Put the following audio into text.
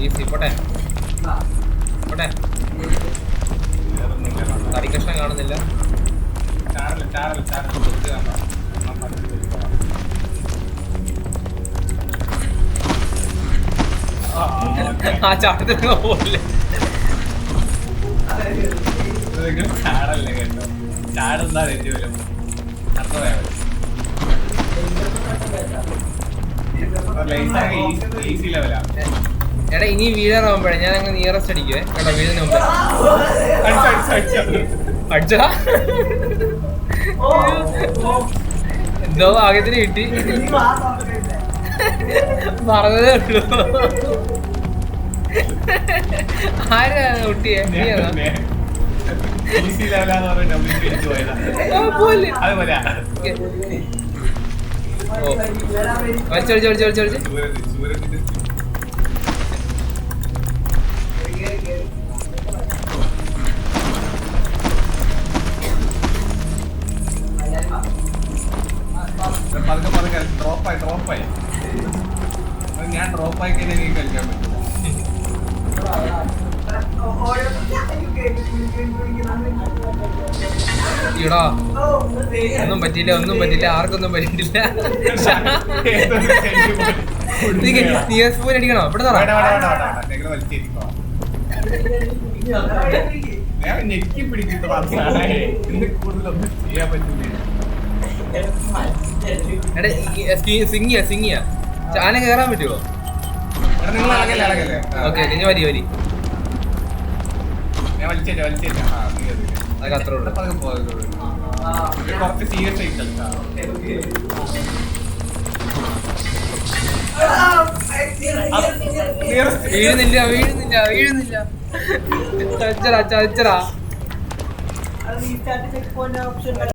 Easy പോട്ടെ പോട്ടെ. തടി കഷ്ണം കാണുന്നില്ല. ആ ചാട്ടത്തിന് പോകില്ലേ? ചാടല്ലേ കേട്ടോ, ചാടെന്താ തെറ്റുമല്ലോ. ഈസി ലെവലാ. എടാ ഇനി വീഴാറാവുമ്പോഴേ ഞാൻ അങ്ങ് നിയറസ്റ്റ് അടിക്കുവേ കേട്ടോ. വീഴുന്ന മുമ്പ് അടിച്ചടാ. എന്തോ ഭാഗ്യത്തിന് കിട്ടി. പറഞ്ഞതേ ഉള്ളൂ. ആരാ കുട്ടിയെ? ഈസി ലെവലാന്ന് പറഞ്ഞ പോലെ അതുപോലെ വലിച്ചടിച്ച് പതുക്കെ ഡ്രോപ്പായി ഞാൻ ഡ്രോപ്പായി കഴിഞ്ഞാൽ എനിക്ക് കളിക്കാൻ പറ്റും. ഈടാ ഒന്നും പറ്റില്ല ആർക്കൊന്നും പറ്റിയിട്ടില്ല. സ്പൂൺ അടിക്കണോ? ഇവിടെ ഞാൻ ഞെക്കി പിടിക്കുന്നു. കൂടുതലൊന്നും ചെയ്യാൻ പറ്റില്ല. സിങ്ങിയ ആന കേറാൻ പറ്റുമോ? ഓക്കെ ഇനി വരി ഞാൻ വലിച്ചേറ്റാ അതൊക്കെ അത്രേ ഉള്ളൂ. കുറച്ച് സീരിയസ് ആയിട്ട് വീഴുന്നില്ല ചതിച്ചടാ